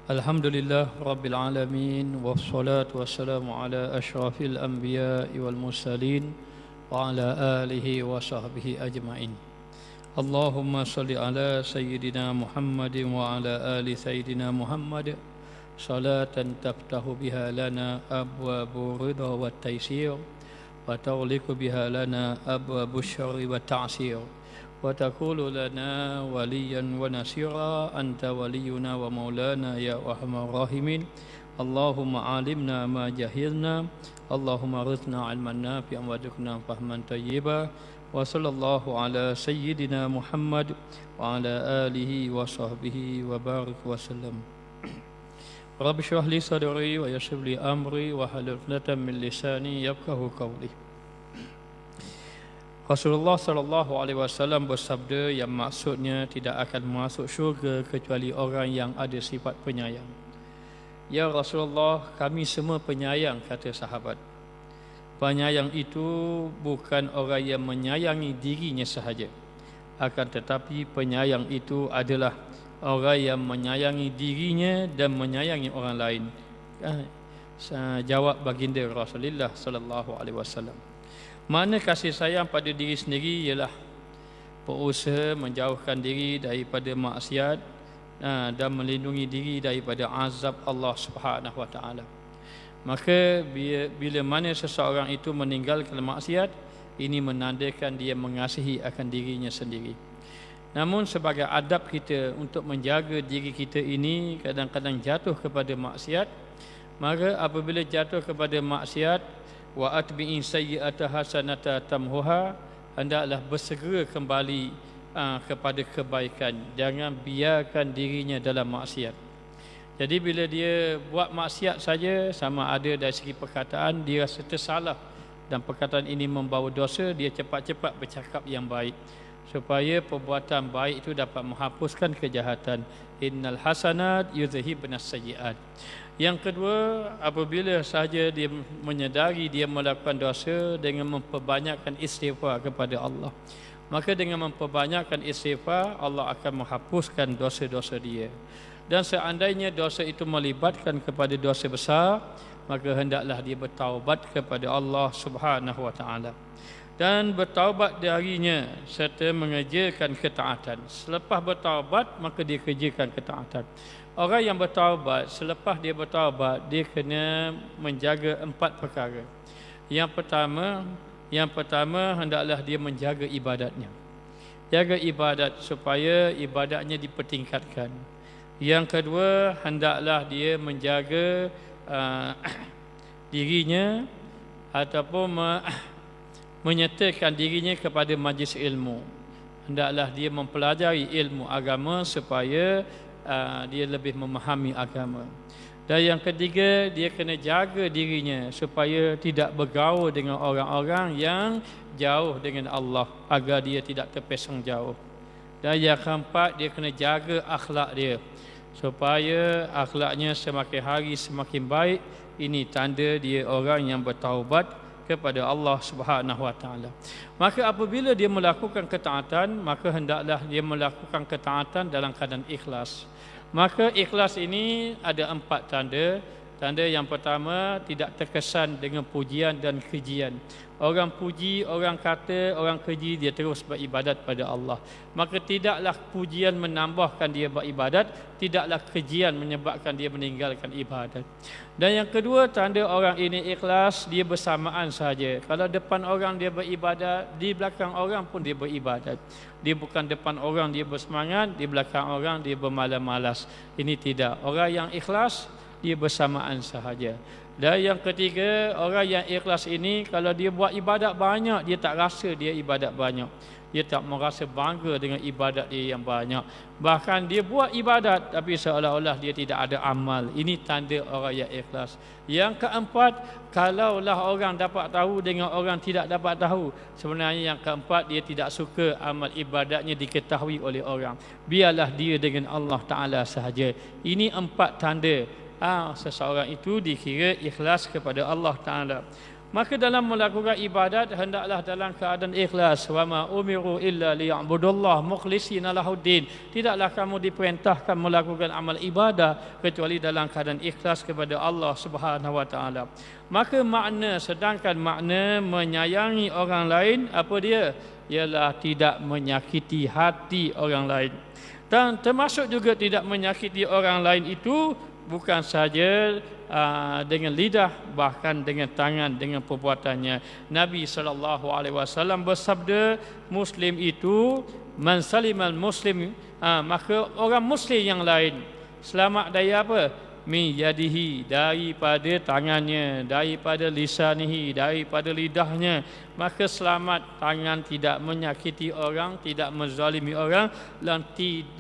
Alhamdulillah Rabbil Alamin. Wassalatu wassalamu ala ashrafil anbiya wal mursalin wa ala alihi wa sahbihi ajma'in. Allahumma salli ala Sayyidina Muhammadin wa ala ali Sayyidina Muhammad salatan taftahu biha lana abwabu ridha wa taysir wa taghliqu biha lana abwabu syarri wa ta'sir وتكون لنا وليا ونصيرا أنت ولينا ومولانا يا أرحم الراحمين اللهم علمنا ما جهلنا اللهم رزقنا علما نافعا وارزقنا فهما طيبا وصلى الله على سيدنا محمد وعلى آله وصحبه وبارك وسلم رب اشرح لي صدري ويسر لي أمري واحلل عقدة من لساني يفقهوا قولي. Rasulullah sallallahu alaihi wasallam bersabda yang maksudnya tidak akan masuk syurga kecuali orang yang ada sifat penyayang. Ya Rasulullah, kami semua penyayang, kata sahabat. Penyayang itu bukan orang yang menyayangi dirinya sahaja, akan tetapi penyayang itu adalah orang yang menyayangi dirinya dan menyayangi orang lain. Jawab baginda Rasulullah sallallahu alaihi wasallam. Mana kasih sayang pada diri sendiri ialah berusaha menjauhkan diri daripada maksiat dan melindungi diri daripada azab Allah Subhanahu wa taala. Maka bila mana seseorang itu meninggalkan maksiat, ini menandakan dia mengasihi akan dirinya sendiri. Namun sebagai adab kita untuk menjaga diri kita ini kadang-kadang jatuh kepada maksiat, maka apabila jatuh kepada maksiat wa atbi'in sayyi'ata hasanata tamhuha, hendaklah bersegera kembali kepada kebaikan, jangan biarkan dirinya dalam maksiat. Jadi bila dia buat maksiat saja, sama ada dari segi perkataan dia rasa tersalah dan perkataan ini membawa dosa, dia cepat-cepat bercakap yang baik supaya perbuatan baik itu dapat menghapuskan kejahatan. Innal hasanat yuzhibnas sayyi'at. Yang kedua, apabila sahaja dia menyedari dia melakukan dosa, dengan memperbanyakkan istighfar kepada Allah, maka dengan memperbanyakkan istighfar, Allah akan menghapuskan dosa-dosa dia. Dan seandainya dosa itu melibatkan kepada dosa besar, maka hendaklah dia bertaubat kepada Allah Subhanahu wa taala dan bertaubat darinya serta mengerjakan ketaatan. Selepas bertaubat, maka dia kerjakan ketaatan. Orang yang bertaubat, selepas dia bertaubat, dia kena menjaga 4 perkara. Yang pertama hendaklah dia menjaga ibadatnya. Jaga ibadat supaya ibadatnya dipertingkatkan. Yang kedua, hendaklah dia menjaga dirinya ataupun menyertakan dirinya kepada majlis ilmu. Hendaklah dia mempelajari ilmu agama supaya dia lebih memahami agama. Dan yang ketiga, dia kena jaga dirinya supaya tidak bergaul dengan orang-orang yang jauh dengan Allah, agar dia tidak terpesong jauh. Dan yang keempat, dia kena jaga akhlak dia supaya akhlaknya semakin hari semakin baik. Ini tanda dia orang yang bertaubat kepada Allah Subhanahu wa taala. Maka apabila dia melakukan ketaatan, maka hendaklah dia melakukan ketaatan dalam keadaan ikhlas. Maka ikhlas ini ada 4 tanda. Tanda yang pertama, tidak terkesan dengan pujian dan kejian. Orang puji, orang kata, orang keji, dia terus beribadat pada Allah. Maka tidaklah pujian menambahkan dia beribadat, tidaklah kejian menyebabkan dia meninggalkan ibadat. Dan yang kedua, tanda orang ini ikhlas, dia bersamaan saja. Kalau depan orang dia beribadat, di belakang orang pun dia beribadat. Dia bukan depan orang dia bersemangat, di belakang orang dia bermalas-malas. Ini tidak. Orang yang ikhlas, dia bersamaan sahaja. Dan yang ketiga, orang yang ikhlas ini kalau dia buat ibadat banyak, dia tak rasa dia ibadat banyak. Dia tak merasa bangga dengan ibadat dia yang banyak. Bahkan dia buat ibadat tapi seolah-olah dia tidak ada amal. Ini tanda orang yang ikhlas. Yang keempat, kalaulah orang dapat tahu dengan orang tidak dapat tahu, sebenarnya yang keempat, dia tidak suka amal ibadatnya diketahui oleh orang. Biarlah dia dengan Allah Ta'ala sahaja. Ini 4 tanda seseorang itu dikira ikhlas kepada Allah Ta'ala. Maka dalam melakukan ibadat hendaklah dalam keadaan ikhlas. Wa ma umiru illa liya'budullah mukhlishina lahuddin. Tidaklah kamu diperintahkan melakukan amal ibadah kecuali dalam keadaan ikhlas kepada Allah Subhanahu wa taala. Maka sedangkan makna menyayangi orang lain apa dia? Ialah tidak menyakiti hati orang lain. Dan termasuk juga tidak menyakiti orang lain itu bukan saja dengan lidah, bahkan dengan tangan, dengan perbuatannya. Nabi SAW bersabda, Muslim itu man salimal muslim, maka orang Muslim yang lain selamat dari apa? Min yadihi, daripada tangannya, daripada lisanihi, daripada lidahnya. Maka selamat tangan tidak menyakiti orang, tidak menzalimi orang, dan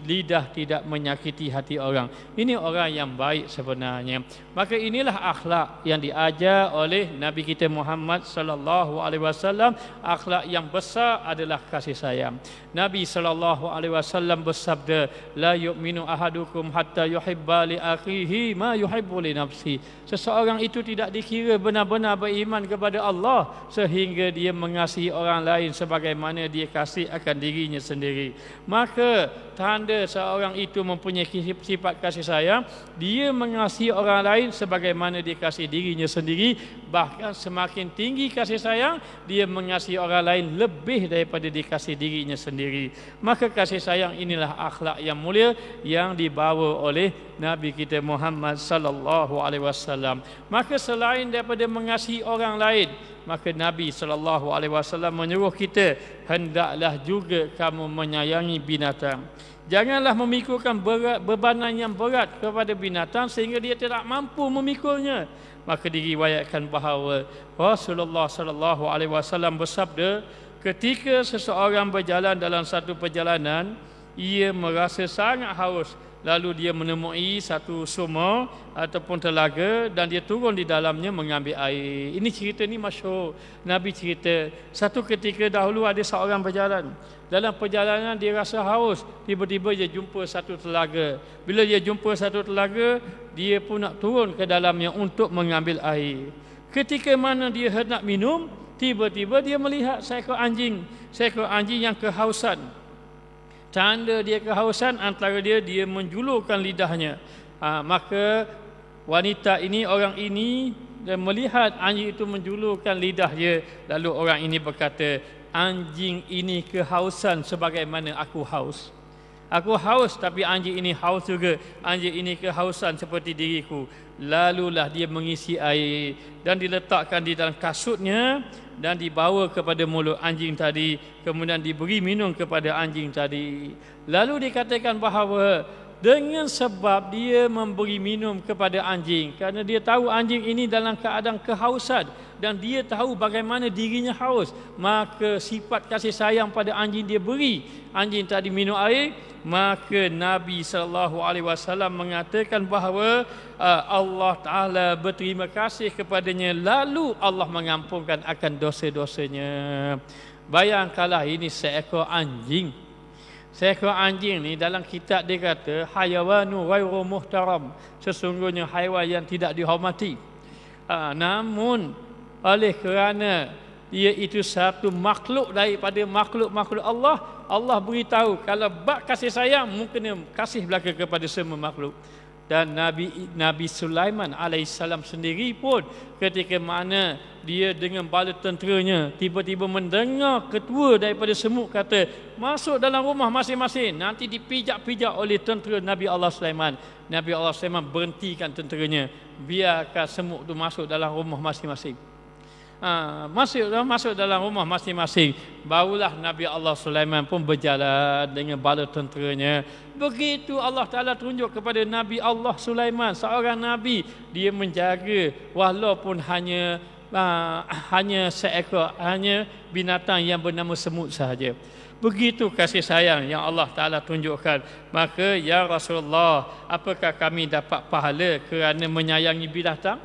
lidah tidak menyakiti hati orang. Ini orang yang baik sebenarnya. Maka inilah akhlak yang diajar oleh Nabi kita Muhammad sallallahu alaihi wasallam. Akhlak yang besar adalah kasih sayang. Nabi sallallahu alaihi wasallam bersabda, la yu'minu ahadukum hatta yuhibba li akhihi ma yuhibbu li nafsi. Seseorang itu tidak dikira benar-benar beriman kepada Allah sehingga dia mengasihi orang lain sebagaimana dia kasih akan dirinya sendiri. Maka tanda seorang itu mempunyai sifat kasih sayang, dia mengasihi orang lain sebagaimana dia kasih dirinya sendiri. Bahkan semakin tinggi kasih sayang, dia mengasihi orang lain lebih daripada dikasih dirinya sendiri. Maka kasih sayang inilah akhlak yang mulia yang dibawa oleh Nabi kita Muhammad sallallahu alaihi wasallam. Maka selain daripada mengasihi orang lain, maka Nabi sallallahu alaihi wasallam menyuruh kita hendaklah juga kamu menyayangi binatang. Janganlah memikulkan bebanan yang berat kepada binatang sehingga dia tidak mampu memikulnya. Maka diriwayatkan bahawa Rasulullah sallallahu alaihi wasallam bersabda, ketika seseorang berjalan dalam satu perjalanan, ia merasa sangat haus. Lalu dia menemui satu sumur ataupun telaga dan dia turun di dalamnya mengambil air. Ini cerita ni masyhur. Nabi cerita, satu ketika dahulu ada seorang berjalan. Dalam perjalanan dia rasa haus. Tiba-tiba dia jumpa satu telaga. Bila dia jumpa satu telaga, dia pun nak turun ke dalamnya untuk mengambil air. Ketika mana dia hendak minum, tiba-tiba dia melihat seekor anjing. Seekor anjing yang kehausan. Tanda dia kehausan antara dia menjulurkan lidahnya. Maka wanita ini, orang ini melihat anjing itu menjulurkan lidahnya. Lalu orang ini berkata, anjing ini kehausan sebagaimana aku haus. Aku haus tapi anjing ini haus juga. Anjing ini kehausan seperti diriku. Lalulah dia mengisi air dan diletakkan di dalam kasutnya dan dibawa kepada mulut anjing tadi, kemudian diberi minum kepada anjing tadi. Lalu dikatakan bahawa dengan sebab dia memberi minum kepada anjing, kerana dia tahu anjing ini dalam keadaan kehausan dan dia tahu bagaimana dirinya haus, maka sifat kasih sayang pada anjing dia beri anjing tadi minum air. Maka Nabi SAW mengatakan bahawa Allah Ta'ala berterima kasih kepadanya, lalu Allah mengampunkan akan dosa-dosanya. Bayangkanlah ini seekor anjing. Seekor anjing ni dalam kitab dia kata hayawanu ghairu muhtaram, sesungguhnya haiwan yang tidak dihormati. Namun oleh kerana dia itu satu makhluk daripada makhluk-makhluk Allah, Allah beritahu kalau bab kasih sayang mungkin kasih belaka kepada semua makhluk. Dan Nabi Sulaiman alaihissalam sendiri pun ketika mana dia dengan bala tenteranya tiba-tiba mendengar ketua daripada semut kata masuk dalam rumah masing-masing, nanti dipijak-pijak oleh tentera Nabi Allah Sulaiman. Nabi Allah Sulaiman berhentikan tenteranya, biarkan semut itu masuk dalam rumah masing-masing. Masuk dalam rumah masing-masing. Barulah Nabi Allah Sulaiman pun berjalan dengan bala tenteranya. Begitu Allah Ta'ala tunjuk kepada Nabi Allah Sulaiman, seorang Nabi, dia menjaga walaupun hanya seekor, hanya binatang yang bernama semut sahaja. Begitu kasih sayang yang Allah Ta'ala tunjukkan. Maka ya Rasulullah, apakah kami dapat pahala kerana menyayangi binatang?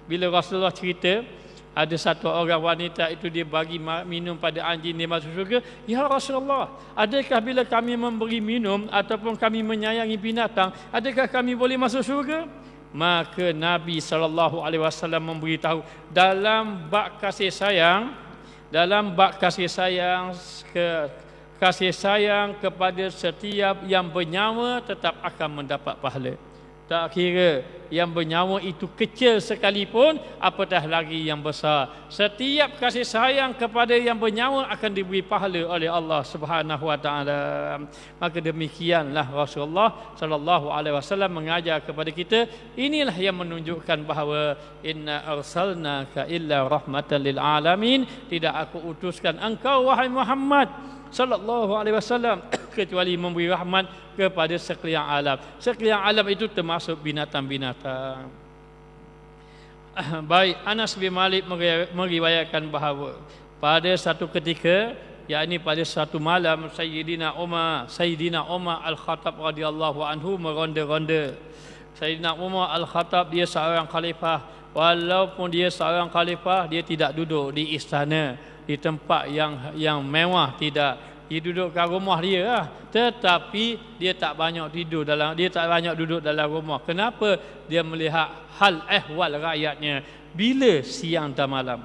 Bila Rasulullah cerita ada satu orang wanita itu dia bagi minum pada anjing dia masuk syurga. Ya Rasulullah, adakah bila kami memberi minum ataupun kami menyayangi binatang, adakah kami boleh masuk syurga? maka Nabi SAW memberitahu dalam bab kasih sayang, kasih sayang kepada setiap yang bernyawa tetap akan mendapat pahala. Tak kira yang bernyawa itu kecil sekalipun, apatah lagi yang besar. Setiap kasih sayang kepada yang bernyawa akan diberi pahala oleh Allah Subhanahu wa taala. Maka demikianlah Rasulullah sallallahu alaihi wasallam mengajar kepada kita. Inilah yang menunjukkan bahawa inna arsalnaka illa rahmatan lil alamin. Tidak aku utuskan engkau wahai Muhammad sallallahu alaihi wasallam kecuali memberi rahmat kepada sekalian alam. Sekalian alam itu termasuk binatang-binatang. Baik, Anas bin Malik meriwayatkan bahawa pada satu ketika, yakni pada satu malam, Sayyidina Umar Al-Khattab radhiyallahu anhu meronda-ronda. Sayyidina Umar Al-Khattab dia seorang khalifah. Walaupun dia seorang khalifah, dia tidak duduk di istana, di tempat yang mewah, tidak. Dia duduk kat rumah dia lah. Tetapi dia tak banyak duduk dalam rumah. Kenapa? Dia melihat hal ehwal rakyatnya bila siang dan malam.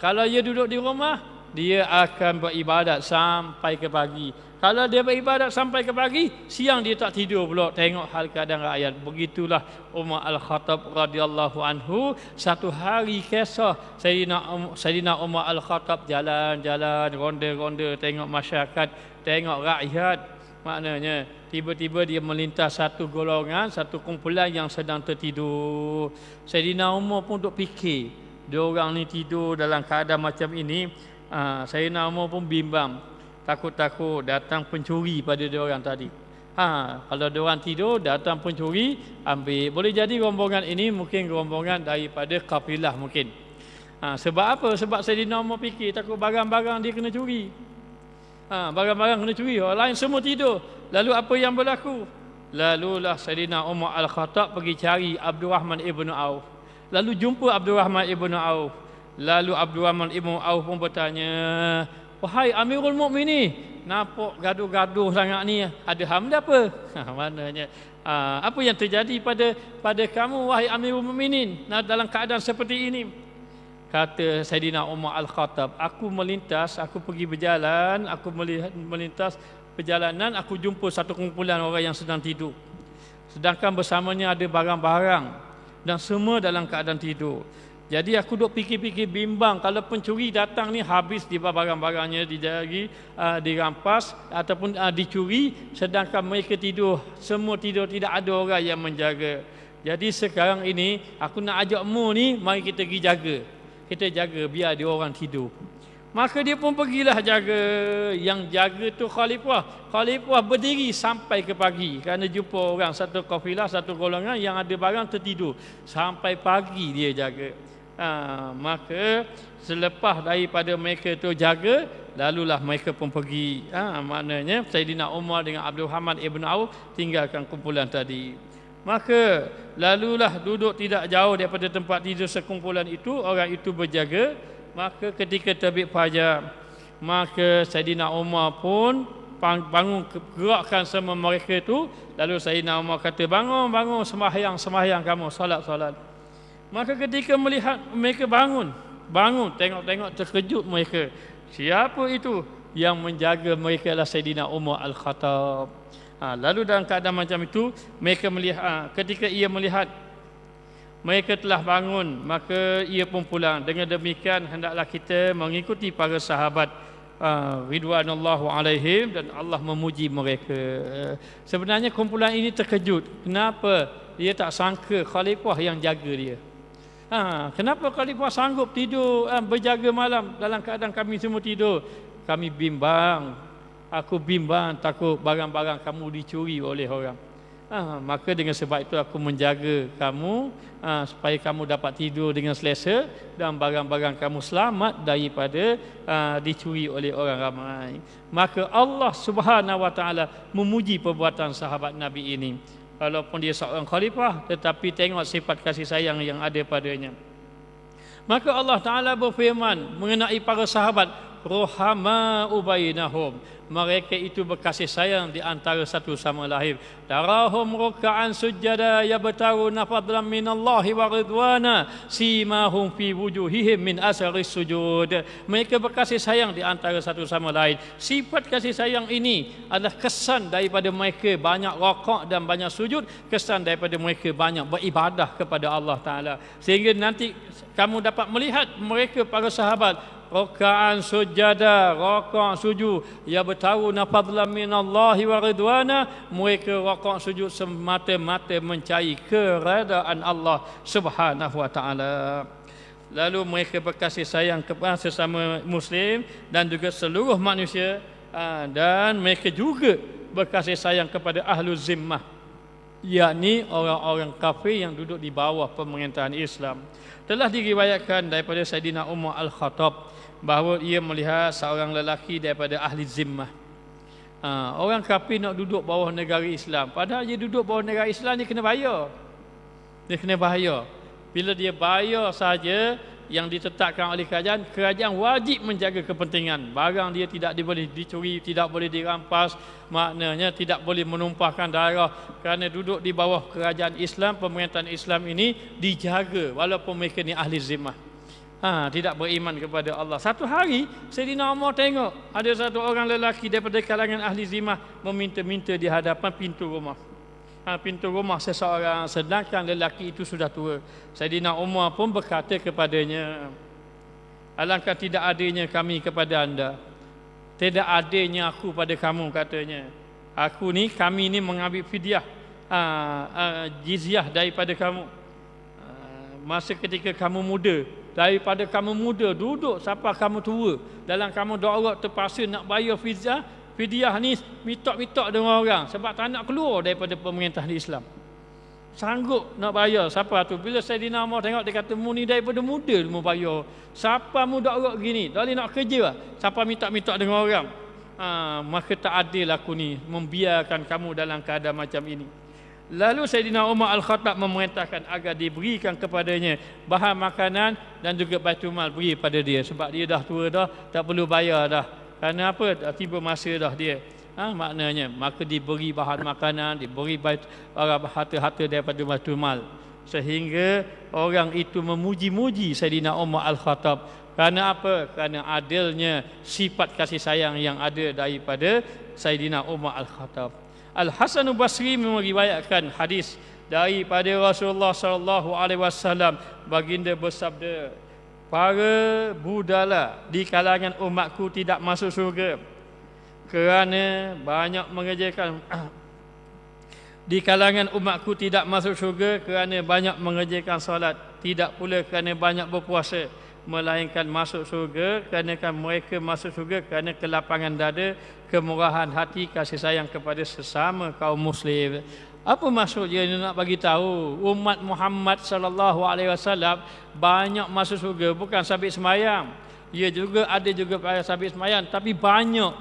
Kalau dia duduk di rumah, dia akan beribadat sampai ke pagi. Kalau dia beribadat sampai ke pagi, siang dia tak tidur pula tengok hal keadaan rakyat. Begitulah Umar Al-Khattab radhiyallahu anhu. Satu hari kisah Sayyidina Umar Al-Khattab jalan-jalan, ronda-ronda, tengok masyarakat, tengok rakyat. Maknanya tiba-tiba dia melintas satu golongan, satu kumpulan yang sedang tertidur. Sayyidina Umar pun duk fikir, diorang ni tidur dalam keadaan macam ini. Sayyidina Umar pun bimbang, takut-takut datang pencuri pada diorang tadi. Kalau diorang tidur, datang pencuri, ambil. Boleh jadi rombongan ini mungkin rombongan daripada kafilah mungkin. Sebab apa? Sebab Sayyidina Umar fikir takut barang-barang dia kena curi. Barang-barang kena curi, orang lain semua tidur. Lalu apa yang berlaku? Lalulah Sayyidina Umar Al-Khattab pergi cari Abdurrahman ibn Auf. Lalu jumpa Abdurrahman ibn Auf. Lalu Abdurrahman ibn Auf pun bertanya, wahai Amirul Mukminin, nampak gaduh-gaduh sangat ni, ada hamda apa? Maknanya apa yang terjadi pada kamu wahai Amirul Mukminin dalam keadaan seperti ini? Kata Sayyidina Umar Al-Khattab, aku pergi berjalan, aku melintas perjalanan, aku jumpa satu kumpulan orang yang sedang tidur. Sedangkan bersamanya ada barang-barang dan semua dalam keadaan tidur. Jadi aku duk fikir-fikir bimbang, kalau pencuri datang ni habis di barang-barangnya dirampas ataupun dicuri, sedangkan mereka tidur, semua tidur, tidak ada orang yang menjaga. Jadi sekarang ini aku nak ajakmu ni, mari kita pergi jaga. Kita jaga biar dia orang tidur. Maka dia pun pergilah jaga. Yang jaga tu khalifah. Khalifah berdiri sampai ke pagi kerana jumpa orang satu kafilah, satu golongan yang ada barang tertidur. Sampai pagi dia jaga. Maka selepas daripada mereka tu jaga, lalulah mereka pun pergi. Maknanya Sayyidina Umar dengan Abdurrahman ibn Auf tinggalkan kumpulan tadi. Maka lalulah duduk tidak jauh daripada tempat tidur sekumpulan itu, orang itu berjaga. Maka ketika terbit fajar, maka Sayyidina Umar pun bangun, gerakkan semua mereka itu. Lalu Sayyidina Umar kata, bangun sembahyang kamu, solat. Maka ketika melihat mereka bangun, tengok terkejut mereka. Siapa itu? Yang menjaga mereka adalah Sayyidina Umar Al-Khattab. Lalu dalam keadaan macam itu, mereka melihat, ketika ia melihat mereka telah bangun, maka ia pun pulang. Dengan demikian hendaklah kita mengikuti para sahabat ridwanullahu alaihim, dan Allah memuji mereka. Sebenarnya kumpulan ini terkejut. Kenapa dia tak sangka khalifah yang jaga dia? Kenapa khalifah sanggup tidur berjaga malam dalam keadaan kami semua tidur? Kami bimbang. Aku bimbang takut barang-barang kamu dicuri oleh orang. Maka dengan sebab itu aku menjaga kamu supaya kamu dapat tidur dengan selesa dan barang-barang kamu selamat daripada dicuri oleh orang ramai. Maka Allah Subhanahu wa taala memuji perbuatan sahabat Nabi ini. Walaupun dia seorang khalifah, tetapi tengok sifat kasih sayang yang ada padanya. Maka Allah Ta'ala berfirman mengenai para sahabat, ruhama'u bainahum. Mereka itu berkasih sayang di antara satu sama lain. Tarahum ruk'an sujada yabtaguna fadlan minallahi wa ridwana simahum fi wujuhihim min asaris sujud. Mereka berkasih sayang di antara satu sama lain. Sifat kasih sayang ini adalah kesan daripada mereka banyak rakaat dan banyak sujud, kesan daripada mereka banyak beribadah kepada Allah Taala. Sehingga nanti kamu dapat melihat mereka para sahabat raka'an sujada, raka' sujud, ya bertahu fadlan minallahi wa ridwana, mereka raka' sujud semata-mata mencari keredaan Allah Subhanahu wa taala. Lalu mereka berkasih sayang kepada sesama muslim dan juga seluruh manusia, dan mereka juga berkasih sayang kepada ahlu zimmah, yakni orang-orang kafir yang duduk di bawah pemerintahan Islam. Telah diriwayatkan daripada Saidina Umar Al-Khattab bahawa ia melihat seorang lelaki daripada ahli zimmah. Orang kafir nak duduk bawah negara Islam, padahal dia duduk bawah negara Islam, dia kena bayar. Dia kena bayar. Bila dia bayar saja yang ditetapkan oleh kerajaan wajib menjaga kepentingan. Barang dia tidak boleh dicuri, tidak boleh dirampas, maknanya tidak boleh menumpahkan darah, kerana duduk di bawah kerajaan Islam, pemerintahan Islam ini dijaga walaupun mereka ni ahli zimmah. Tidak beriman kepada Allah. Satu hari Saidina Umar tengok ada satu orang lelaki daripada kalangan ahli zimmah meminta-minta di hadapan pintu rumah. Pintu rumah seseorang, sedangkan lelaki itu sudah tua. Saidina Umar pun berkata kepadanya, alangkah tidak adanya kami kepada anda, tidak adanya aku pada kamu, katanya. Kami ni mengambil fidyah, jizyah daripada kamu masa ketika kamu muda. Daripada kamu muda duduk sampai kamu tua, dalam kamu darurat terpaksa nak bayar fidyah ni mitok-mitok dengan orang sebab tak nak keluar daripada pemerintahan Islam. Sanggup nak bayar siapa tu. Bila Saidina Umar tengok, dia kata, mu ni daripada muda mu bayar, siapa mu darurat gini, tak boleh nak kerja siapa mitok-mitok dengan orang. Maka tak adil aku ni membiarkan kamu dalam keadaan macam ini. Lalu Saidina Umar Al-Khattab memerintahkan agar diberikan kepadanya bahan makanan dan juga baitul mal, beri pada dia sebab dia dah tua dah, tak perlu bayar dah. Kerana apa? Dah tiba masa dah dia. Maknanya maka diberi bahan makanan, diberi harta-harta daripada baitul mal, sehingga orang itu memuji-muji Saidina Umar Al-Khattab. Kerana apa? Kerana adilnya sifat kasih sayang yang ada daripada Saidina Umar Al-Khattab. Al-Hasan Basri meriwayatkan hadis daripada Rasulullah sallallahu alaihi wasallam. Baginda bersabda, para budala di kalangan umatku tidak masuk syurga kerana banyak mengerjakan di kalangan umatku tidak masuk syurga kerana banyak mengerjakan solat, tidak pula kerana banyak berpuasa, melainkan masuk syurga kerana mereka masuk syurga kerana kelapangan dada, kemurahan hati, kasih sayang kepada sesama kaum muslim. Apa maksud dia nak bagi tahu umat Muhammad sallallahu alaihi wasallam banyak masuk syurga bukan sabit sembahyang. Ia juga ada juga sabit sembahyang, tapi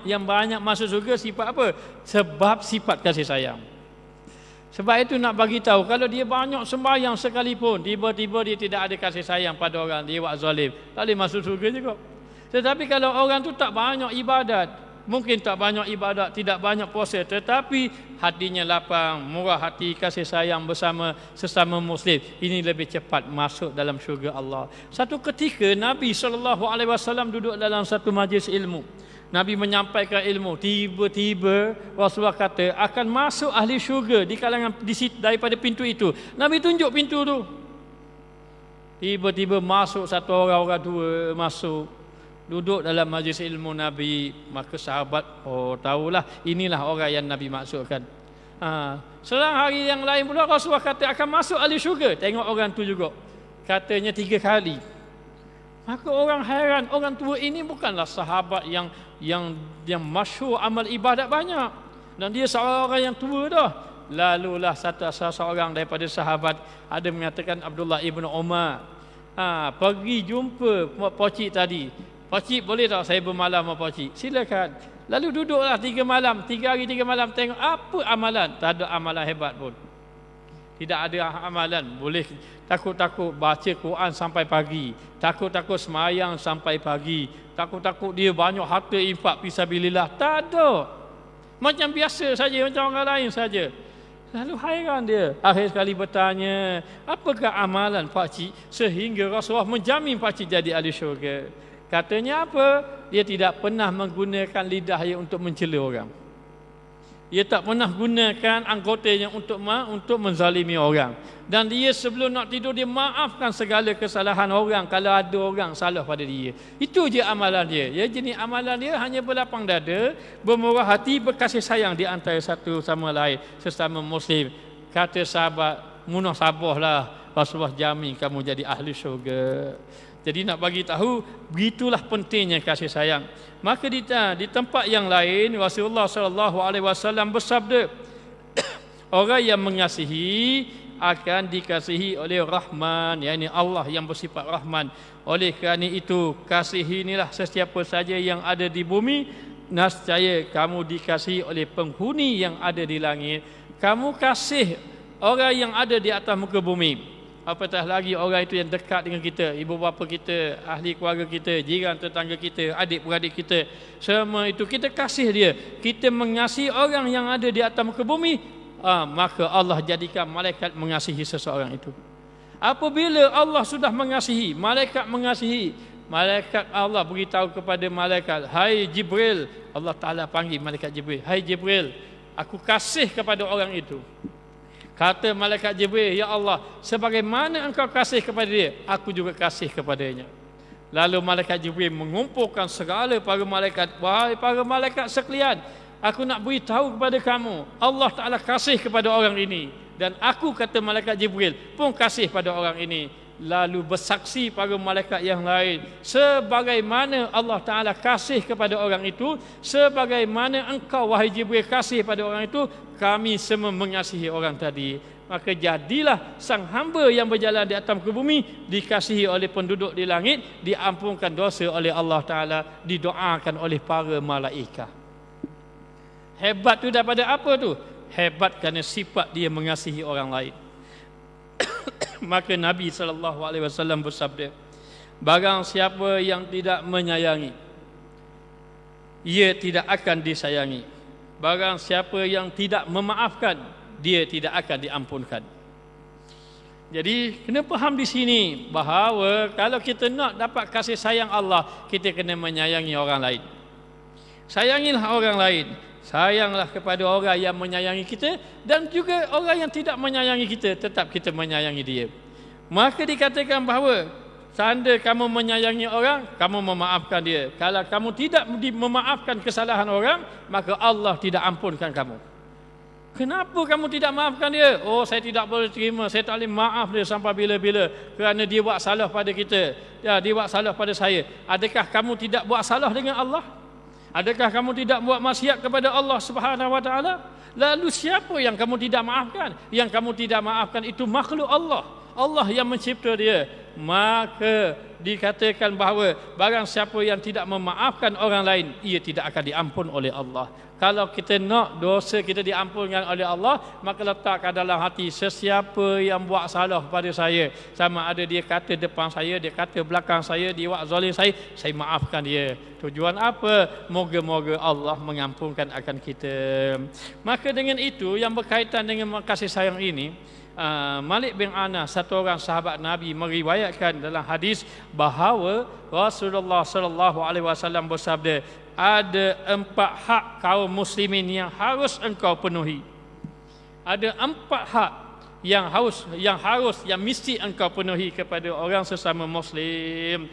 yang banyak masuk syurga sifat apa? Sebab sifat kasih sayang. Sebab itu nak bagi tahu, kalau dia banyak sembahyang sekalipun, tiba-tiba dia tidak ada kasih sayang pada orang, dia buat zalim, tak boleh masuk syurga juga. Tetapi kalau orang tu tak banyak ibadat, mungkin tak banyak ibadat, tidak banyak puasa, tetapi hatinya lapang, murah hati, kasih sayang bersama sesama muslim, ini lebih cepat masuk dalam syurga Allah. Satu ketika Nabi SAW duduk dalam satu majlis ilmu. Nabi menyampaikan ilmu, tiba-tiba Rasulullah kata akan masuk ahli syurga di kalangan daripada pintu itu. Nabi tunjuk pintu tu. Tiba-tiba masuk satu orang dua masuk, duduk dalam majlis ilmu Nabi. Maka sahabat, tahulah inilah orang yang Nabi maksudkan. Selang hari yang lain pula Rasulullah kata akan masuk ahli syurga. Tengok orang tu juga, katanya 3 kali. Maka orang hairan, orang tua ini bukanlah sahabat yang masyhur amal ibadat banyak, dan dia seorang yang tua dah. Lalulah seorang daripada sahabat, ada mengatakan Abdullah ibn Umar, pergi jumpa pocik tadi. Pocik, boleh tak saya bermalam sama pocik? Silakan. Lalu duduklah 3 malam, 3 hari 3 malam, tengok apa amalan. Tak ada amalan hebat pun. tidak ada amalan. Boleh takut-takut baca Quran sampai pagi, takut-takut semayang sampai pagi, takut-takut dia banyak harta infak fisabilillah. Tak ada. Macam biasa saja, macam orang lain saja. Lalu hairan dia. Akhir sekali bertanya, apakah amalan pakcik sehingga Rasulullah menjamin pakcik jadi ahli syurga? Katanya apa? Dia tidak pernah menggunakan lidahnya untuk mencela orang. Dia tak pernah gunakan anggotanya untuk menzalimi orang. Dan dia sebelum nak tidur, dia maafkan segala kesalahan orang kalau ada orang salah pada dia. Itu je amalan dia. Ya, jenis amalan dia hanya berlapang dada, bermurah hati, berkasih sayang di antara satu sama lain, sesama Muslim. Kata sahabat, munasabahlah, Rasulullah jamin kamu jadi ahli syurga. Jadi nak bagi tahu, begitulah pentingnya kasih sayang. Maka di tempat yang lain Rasulullah SAW bersabda, orang yang mengasihi akan dikasihi oleh Rahman, yakni Allah yang bersifat Rahman. Oleh kerana itu, kasihi inilah sesiapa saja yang ada di bumi, nescaya kamu dikasihi oleh penghuni yang ada di langit. Kamu kasih orang yang ada di atas muka bumi, apatah lagi orang itu yang dekat dengan kita, ibu bapa kita, ahli keluarga kita, jiran tetangga kita, adik-beradik kita, semua itu kita kasih dia. Kita mengasihi orang yang ada di atas muka bumi, maka Allah jadikan malaikat mengasihi seseorang itu. Apabila Allah sudah mengasihi, malaikat mengasihi, malaikat Allah beritahu kepada malaikat, hai Jibril, Allah Ta'ala panggil malaikat Jibril, hai Jibril, aku kasih kepada orang itu. Kata malaikat Jibril, ya Allah, sebagaimana engkau kasih kepada dia, aku juga kasih kepadanya. Lalu malaikat Jibril mengumpulkan segala para malaikat, wahai para malaikat sekalian, aku nak beritahu kepada kamu, Allah Ta'ala kasih kepada orang ini. Dan aku, kata malaikat Jibril, pun kasih pada orang ini. Lalu bersaksi para malaikat yang lain, sebagaimana Allah Ta'ala kasih kepada orang itu, sebagaimana engkau wahai Jibril kasih pada orang itu, kami semua mengasihi orang tadi. Maka jadilah sang hamba yang berjalan di atas muka bumi dikasihi oleh penduduk di langit, diampunkan dosa oleh Allah Ta'ala, didoakan oleh para malaikat. Hebat tu daripada apa tu? Hebat kerana sifat dia mengasihi orang lain. Maka Nabi SAW bersabda, barang siapa yang tidak menyayangi, ia tidak akan disayangi. Barang siapa yang tidak memaafkan, dia tidak akan diampunkan. Jadi kena faham di sini bahawa kalau kita nak dapat kasih sayang Allah, kita kena menyayangi orang lain. Sayangilah orang lain. Sayanglah kepada orang yang menyayangi kita, dan juga orang yang tidak menyayangi kita, tetap kita menyayangi dia. Maka dikatakan bahawa tanda kamu menyayangi orang, kamu memaafkan dia. Kalau kamu tidak memaafkan kesalahan orang, maka Allah tidak ampunkan kamu. Kenapa kamu tidak maafkan dia? Oh, saya tidak boleh terima, saya tak boleh maaf dia sampai bila-bila kerana dia buat salah pada kita. Ya, dia buat salah pada saya. Adakah kamu tidak buat salah dengan Allah? Adakah kamu tidak buat maksiat kepada Allah Subhanahu Wa Taala? Lalu siapa yang kamu tidak maafkan? Yang kamu tidak maafkan itu makhluk Allah. Allah yang mencipta dia. Maka dikatakan bahawa barang siapa yang tidak memaafkan orang lain, ia tidak akan diampun oleh Allah. Kalau kita nak dosa kita diampunkan oleh Allah, maka letakkan dalam hati, sesiapa yang buat salah pada saya, sama ada dia kata depan saya, dia kata belakang saya, dia buat zalim saya maafkan dia. Tujuan apa? Moga-moga Allah mengampunkan akan kita. Maka dengan itu, yang berkaitan dengan kasih sayang ini, Malik bin Anas, satu orang sahabat Nabi, meriwayatkan dalam hadis bahawa Rasulullah SAW bersabda, ada 4 hak kaum muslimin yang harus engkau penuhi. Ada 4 hak yang mesti engkau penuhi kepada orang sesama muslim,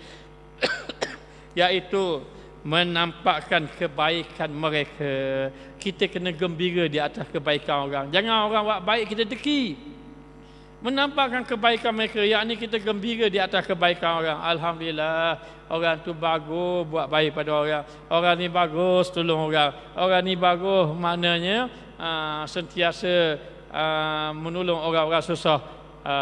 iaitu menampakkan kebaikan mereka. Kita kena gembira di atas kebaikan orang. Jangan orang buat baik kita deki. Menampakkan kebaikan mereka, yakni kita gembira di atas kebaikan orang. Alhamdulillah, orang tu bagus buat baik pada orang. Orang ni bagus tolong orang. Orang ni bagus maknanya sentiasa menolong orang-orang susah.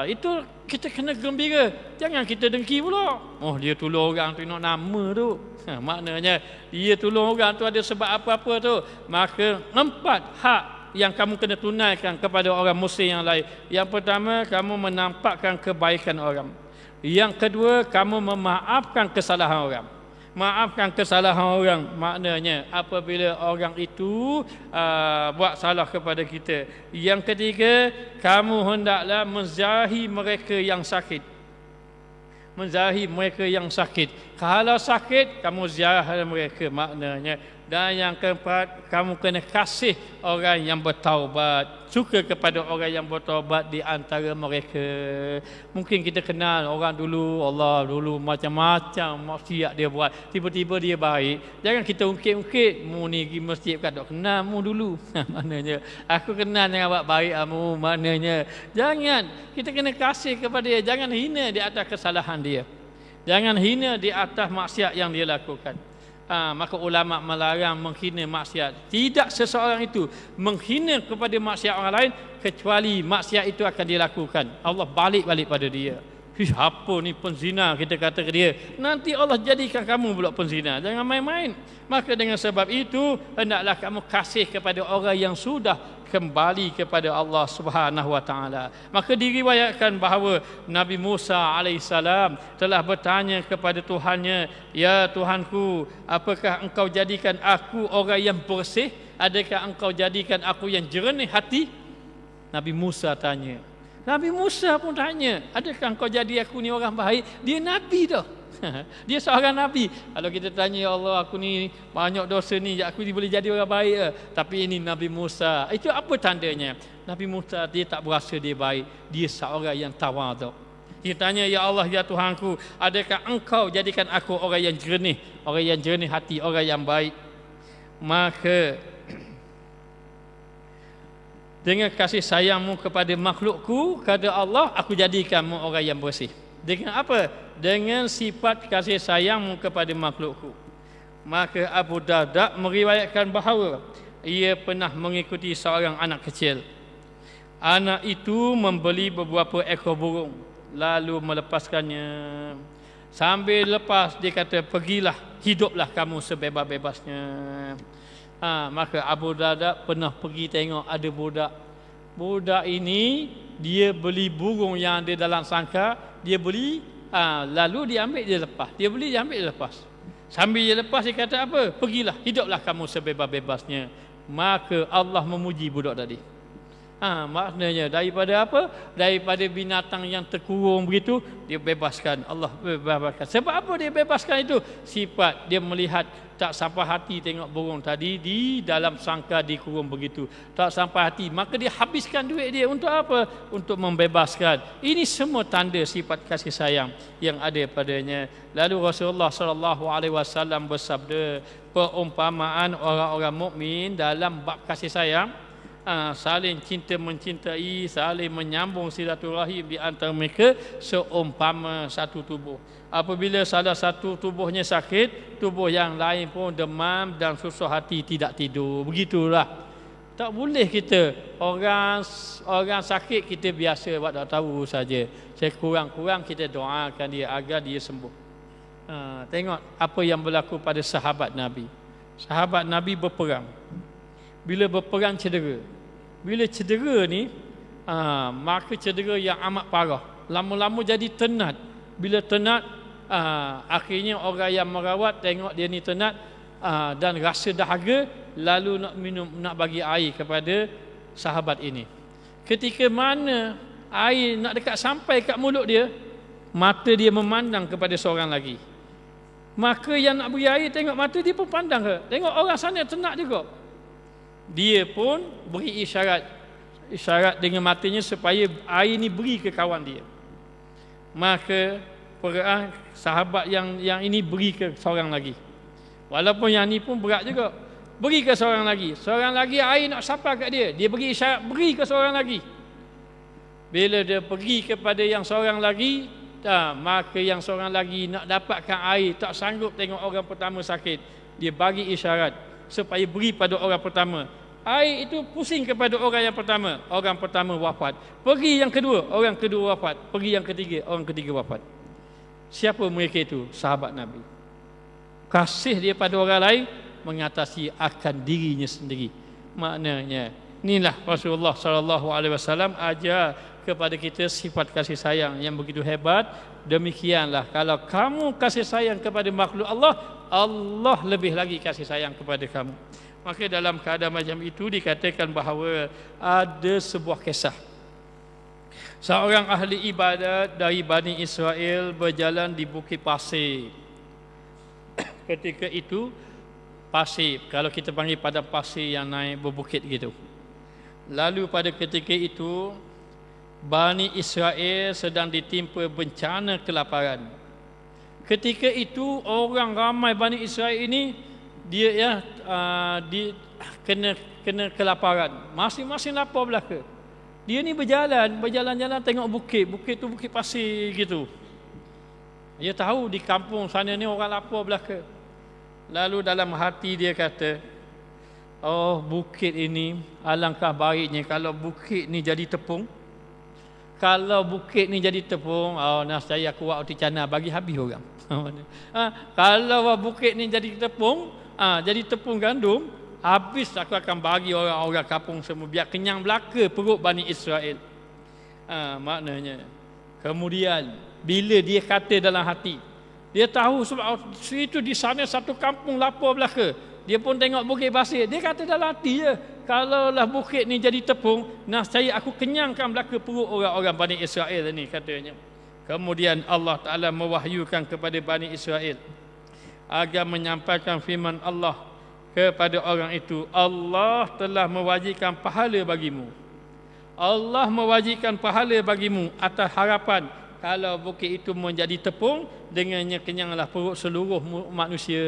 Itu kita kena gembira. Jangan kita dengki pula. Oh, dia tolong orang tu nak nama tu. Maknanya dia tolong orang tu ada sebab apa-apa tu. Maka 4 hak yang kamu kena tunaikan kepada orang muslim yang lain. Yang pertama, kamu menampakkan kebaikan orang. Yang kedua, kamu memaafkan kesalahan orang. Maafkan kesalahan orang maknanya apabila orang itu buat salah kepada kita. Yang ketiga, kamu hendaklah menziarahi mereka yang sakit. Menziarahi mereka yang sakit. Kalau sakit, kamu ziarah mereka maknanya. Dan yang keempat, kamu kena kasih orang yang bertaubat. Suka kepada orang yang bertaubat di antara mereka. Mungkin kita kenal orang dulu, Allah dulu macam-macam maksiat dia buat. Tiba-tiba dia baik. Jangan kita ungkit-ungkit, mu ni pergi masjid bukan tak kenal mu dulu. Maknanya, aku kenal dengan buat baik mu. Maknanya, jangan. Kita kena kasih kepada dia. Jangan hina di atas kesalahan dia. Jangan hina di atas maksiat yang dia lakukan. Maka ulama melarang menghina maksiat. Tidak seseorang itu menghina kepada maksiat orang lain kecuali maksiat itu akan dilakukan. Allah balik-balik pada dia. Apa ni penzina, kita kata ke dia. Nanti Allah jadikan kamu pula penzina. Jangan main-main. Maka dengan sebab itu hendaklah kamu kasih kepada orang yang sudah kembali kepada Allah Subhanahu wa taala. Maka diriwayatkan bahawa Nabi Musa alaihissalam telah bertanya kepada Tuhannya, "Ya Tuhanku, apakah engkau jadikan aku orang yang bersih? Adakah engkau jadikan aku yang jernih hati?" Nabi Musa tanya. Nabi Musa pun tanya, "Adakah engkau jadi aku ni orang baik?" Dia nabi dah. Dia seorang nabi. Kalau kita tanya, "Ya Allah, aku ni banyak dosa ni, aku ni boleh jadi orang baik ke?" Tapi ini Nabi Musa. Itu apa tandanya? Nabi Musa dia tak berasa dia baik. Dia seorang yang tawaduk. Dia tanya, "Ya Allah, ya Tuhanku, adakah engkau jadikan aku orang yang jernih, orang yang jernih hati, orang yang baik?" Maka dengan kasih sayangmu kepada makhlukku, kata Allah, aku jadikanmu orang yang bersih. Dengan apa? Dengan sifat kasih sayangmu kepada makhlukku. Maka Abu Darda meriwayatkan bahawa ia pernah mengikuti seorang anak kecil. Anak itu membeli beberapa ekor burung, lalu melepaskannya. Sambil lepas, dia kata, "Pergilah, hiduplah kamu sebebas-bebasnya." Maka Abu Darda pernah pergi tengok ada budak. Budak ini dia beli burung yang ada dalam sangkar, dia beli, lalu dia ambil, dia lepas. Dia beli, dia ambil, dia lepas. Sambil dia lepas, dia kata apa? "Pergilah, hiduplah kamu sebebas-bebasnya." Maka Allah memuji budak tadi. Maknanya daripada apa? Daripada binatang yang terkurung begitu, dia bebaskan. Allah bebaskan. Sebab apa dia bebaskan itu? Sifat dia melihat tak sampai hati tengok burung tadi di dalam sangkar dikurung begitu. Tak sampai hati. Maka dia habiskan duit dia untuk apa? Untuk membebaskan. Ini semua tanda sifat kasih sayang yang ada padanya. Lalu Rasulullah SAW bersabda, perumpamaan orang-orang mukmin dalam bab kasih sayang, saling cinta mencintai, saling menyambung silaturahim di antara mereka seumpama satu tubuh. Apabila salah satu tubuhnya sakit, tubuh yang lain pun demam dan susah hati tidak tidur. Begitulah. Tak boleh kita orang sakit kita biasa buat tak tahu saja. Sekurang-kurang kita doakan dia agar dia sembuh. Tengok apa yang berlaku pada sahabat Nabi. Sahabat Nabi berperang. Bila berperang cedera. Bila cedera ni, maka cedera yang amat parah. Lama-lama jadi tenat. Bila tenat, akhirnya orang yang merawat tengok dia ni tenat, dan rasa dahaga, lalu nak minum, nak bagi air kepada sahabat ini. Ketika mana air nak dekat sampai kat mulut dia, mata dia memandang kepada seorang lagi. Maka yang nak beri air tengok mata dia pun pandang ke. Tengok orang sana tenat juga. Dia pun beri isyarat dengan matanya supaya air ni beri ke kawan dia. Maka sahabat yang ini beri ke seorang lagi. Walaupun yang ni pun berat juga. Beri ke seorang lagi. Seorang lagi air nak sampai kat dia. Dia beri isyarat beri ke seorang lagi. Bila dia pergi kepada yang seorang lagi, maka yang seorang lagi nak dapatkan air, tak sanggup tengok orang pertama sakit. Dia bagi isyarat supaya beri pada orang pertama. Air itu pusing kepada orang yang pertama. Orang pertama wafat. Pergi yang kedua, orang kedua wafat. Pergi yang ketiga, orang ketiga wafat. Siapa mereka itu? Sahabat Nabi. Kasih dia pada orang lain mengatasi akan dirinya sendiri. Maknanya Inilah Rasulullah sallallahu alaihi wasallam ajar kepada kita sifat kasih sayang yang begitu hebat. Demikianlah kalau kamu kasih sayang kepada makhluk Allah, Allah lebih lagi kasih sayang kepada kamu. Maka dalam keadaan macam itu dikatakan bahawa ada sebuah kisah. Seorang ahli ibadat dari Bani Israel berjalan di bukit pasir. Ketika itu pasir, kalau kita panggil pada pasir yang naik berbukit gitu. Lalu pada ketika itu Bani Israel sedang ditimpa bencana kelaparan. Ketika itu orang ramai Bani Israel ini dia kena kelaparan. Masing-masing lapar belaka. Dia ni berjalan-jalan tengok bukit tu bukit pasir gitu. Dia tahu di kampung sana ni orang lapar belaka. Lalu dalam hati dia kata, oh bukit ini alangkah baiknya kalau bukit ni jadi tepung. Kalau bukit ni jadi tepung, oh nascaya aku buat roti canai bagi habis orang. Kalau bukit ni jadi tepung gandum, habis aku akan bagi orang-orang kampung semua biar kenyang belaka perut Bani Israel. Maknanya kemudian bila dia kata dalam hati, dia tahu sebab itu di sana satu kampung lapar belaka. Dia pun tengok bukit pasir, dia kata dalam hati je, kalaulah bukit ni jadi tepung, nascaya aku kenyangkan belaka perut orang-orang Bani Israel ni, katanya. Kemudian Allah Ta'ala mewahyukan kepada Bani Israel agar menyampaikan firman Allah kepada orang itu, Allah telah mewajibkan pahala bagimu. Allah mewajibkan pahala bagimu atas harapan kalau bukit itu menjadi tepung, dengannya kenyanglah perut seluruh manusia.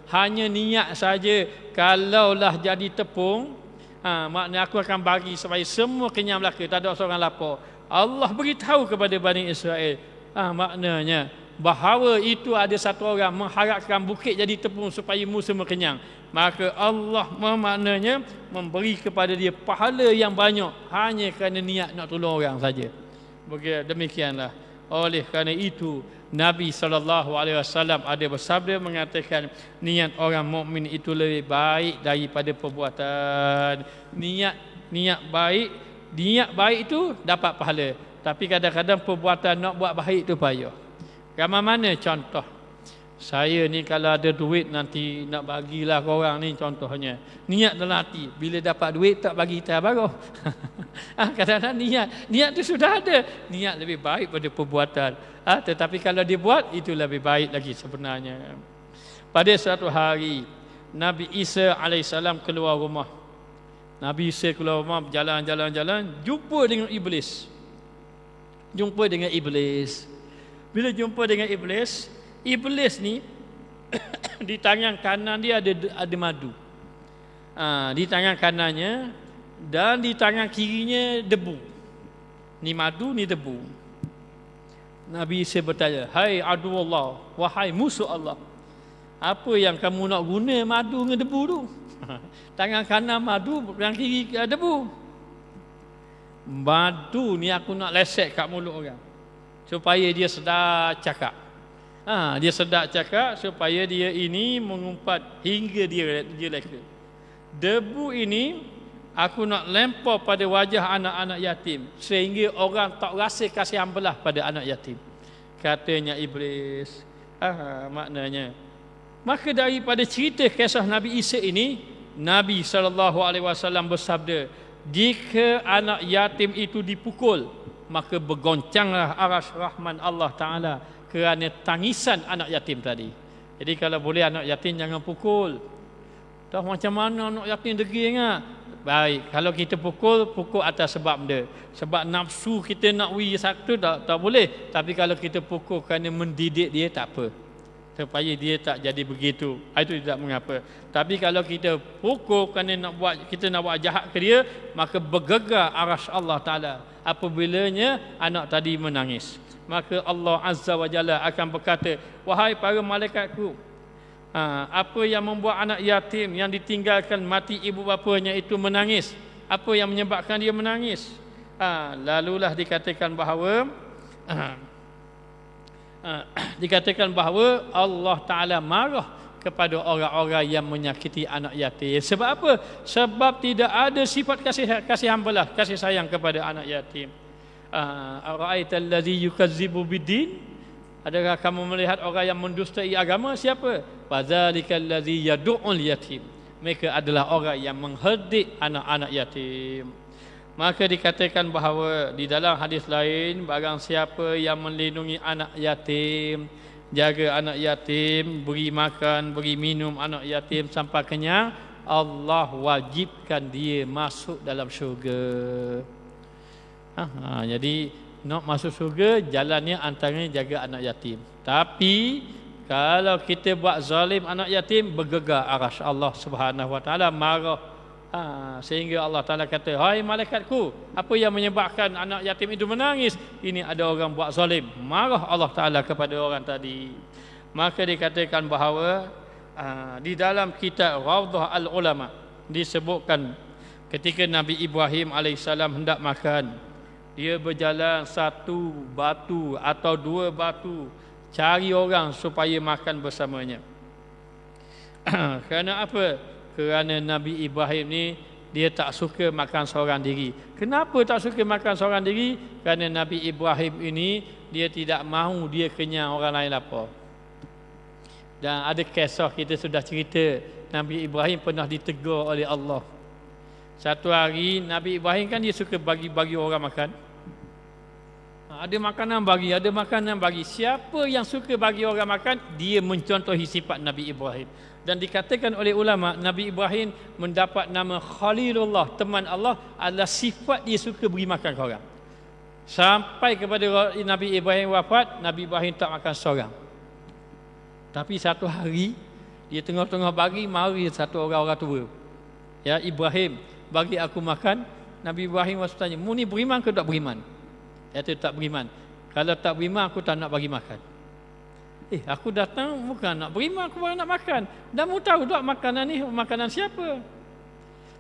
Hanya niat saja, kalaulah jadi tepung, maknanya aku akan bagi supaya semua kenyang belaka, tak ada seorang lapar. Allah beritahu kepada Bani Israel, maknanya bahawa itu ada satu orang mengharapkan bukit jadi tepung supaya mu semua kenyang. Maka Allah maknanya memberi kepada dia pahala yang banyak hanya kerana niat nak tolong orang saja. Demikianlah. Oleh kerana itu Nabi SAW ada bersabda mengatakan niat orang mukmin itu lebih baik daripada perbuatan. Niat baik itu dapat pahala. Tapi kadang-kadang perbuatan nak buat baik itu payah. Gambar mana contoh? Saya ni kalau ada duit nanti nak bagilah ke orang ni, contohnya. Niat dalam hati, bila dapat duit tak bagi kita baru. Kadang-kadang niat tu sudah ada. Niat lebih baik pada perbuatan. Tetapi kalau dia buat, itu lebih baik lagi sebenarnya. Pada suatu hari, Nabi Isa AS keluar rumah. Nabi Isa keluar rumah, berjalan-jalan, jumpa dengan Iblis. Bila jumpa dengan Iblis ni di tangan kanan dia ada madu. Di tangan kanannya, dan di tangan kirinya debu. Ni madu, ni debu. Nabi Isa bertanya, hai adu Allah, wahai musuh Allah, apa yang kamu nak guna madu dengan debu tu? Tangan kanan madu, yang kiri debu. Madu ni aku nak lesek kat mulut orang supaya dia sedar cakap. Dia sedar cakap supaya dia ini mengumpat hingga dia leka. Debu ini aku nak lempar pada wajah anak-anak yatim sehingga orang tak rasa kasihan belah pada anak yatim, katanya Iblis. Maknanya, maka daripada cerita kisah Nabi Isa ini, Nabi SAW bersabda, jika anak yatim itu dipukul, maka bergoncanglah arasy rahman Allah Ta'ala kerana tangisan anak yatim tadi. Jadi kalau boleh anak yatim jangan pukul. Dah macam mana anak yatim degil ingat? Baik, kalau kita pukul atas sebab dia. Sebab nafsu kita nak satu tak boleh. Tapi kalau kita pukul kerana mendidik dia, tak apa. Supaya dia tak jadi begitu, itu tidak mengapa. Tapi kalau kita pukul kerana kita nak buat jahat ke dia, maka bergegar arasy Allah Ta'ala apabila anak tadi menangis. Maka Allah Azza wa Jalla akan berkata, wahai para malaikatku, apa yang membuat anak yatim yang ditinggalkan mati ibu bapanya itu menangis? Apa yang menyebabkan dia menangis? Lalulah dikatakan bahawa Allah Ta'ala marah kepada orang-orang yang menyakiti anak yatim. Sebab apa? Sebab tidak ada sifat kasihan belas, kasih sayang kepada anak yatim. Ara'aital ladzi yukazzibu biddin? Adakah kamu melihat orang yang mendustai agama? Siapa? Fadzalikal ladzi yad'ul yatim. Mereka adalah orang yang mengherdik anak-anak yatim. Maka dikatakan bahawa di dalam hadis lain, barang siapa yang melindungi anak yatim, jaga anak yatim, beri makan, beri minum anak yatim sampai kenyang, Allah wajibkan dia masuk dalam syurga. Jadi nak masuk syurga, jalannya antaranya jaga anak yatim. Tapi kalau kita buat zalim anak yatim, bergegar arasy Allah Subhanahu Wa Taala, marah. Sehingga Allah Ta'ala kata, hai malaikatku, apa yang menyebabkan anak yatim itu menangis? Ini ada orang buat zalim. Marah Allah Ta'ala kepada orang tadi. Maka dikatakan bahawa di dalam kitab Rawdah Al-Ulama disebutkan ketika Nabi Ibrahim AS hendak makan, dia berjalan satu batu atau dua batu cari orang supaya makan bersamanya. Kerana apa? Kerana Nabi Ibrahim ni dia tak suka makan seorang diri. Kenapa tak suka makan seorang diri? Kerana Nabi Ibrahim ini dia tidak mahu dia kenyang orang lain lapar. Dan ada kisah kita sudah cerita, Nabi Ibrahim pernah ditegur oleh Allah. Satu hari Nabi Ibrahim kan dia suka bagi-bagi orang makan. Ada makanan bagi, ada makanan bagi. Siapa yang suka bagi orang makan, dia mencontohi sifat Nabi Ibrahim. Dan dikatakan oleh ulama, Nabi Ibrahim mendapat nama Khalilullah, teman Allah, adalah sifat dia suka beri makan ke orang. Sampai kepada Nabi Ibrahim wafat, Nabi Ibrahim tak makan seorang. Tapi satu hari, dia tengah-tengah bagi, mari satu orang tua. Ya, Ibrahim, bagi aku makan. Nabi Ibrahim was tanya, mu ni beriman ke tak beriman? Dia kata tak beriman. Kalau tak beriman, aku tak nak bagi makan. Aku datang bukan nak beriman, aku baru nak makan. Dan mu tahu tak makanan ni makanan siapa?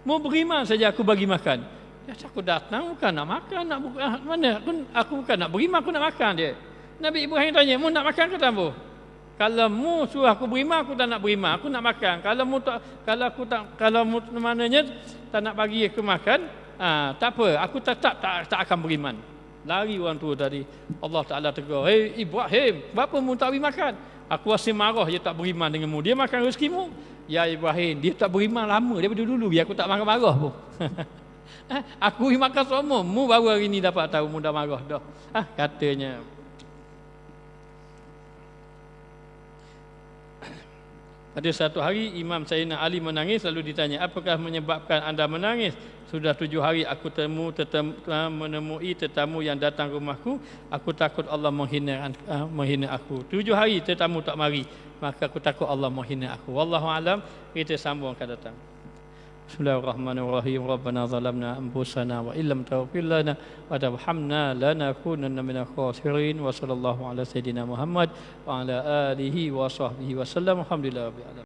Mu beriman saja aku bagi makan. Ya, aku datang bukan nak makan, nak mana? Aku bukan nak beriman, aku nak makan dia. Nabi Ibrahim tanya, mu nak makan ke tak mu? Kalau mu suruh aku beriman, aku tak nak beriman, aku nak makan. Kalau mu tak, kalau mu maknanya tak nak bagi aku makan, tak apa, aku tetap tak akan beriman. Lari orang tua tadi. Allah Ta'ala tegur, hei Ibrahim, kenapa mu tak beri makan? Aku rasa marah dia tak beriman dengan mu. Dia makan rezekimu. Ya Ibrahim, dia tak beriman lama daripada dulu. Biar aku tak marah-marah pun. Aku beri makan semua. Mu baru hari ni dapat tahu mu dah marah dah. Katanya. Pada satu hari Imam Sayyidina Ali menangis, lalu ditanya, apakah menyebabkan anda menangis? Sudah 7 hari aku menemui tetamu yang datang rumahku. Aku takut Allah menghina aku. 7 hari tetamu tak mari, maka aku takut Allah menghina aku. Wallahu alam. Kita sambung akan datang. Bismillahirrahmanirrahim. Rabbana zalamna anfusana wa illam taghfir lana wa tarhamna lanakunanna minal khasirin. Wa sallallahu ala sayidina Muhammad wa ala alihi wa sahbihi wasallam. Alhamdulillah rabbil alamin.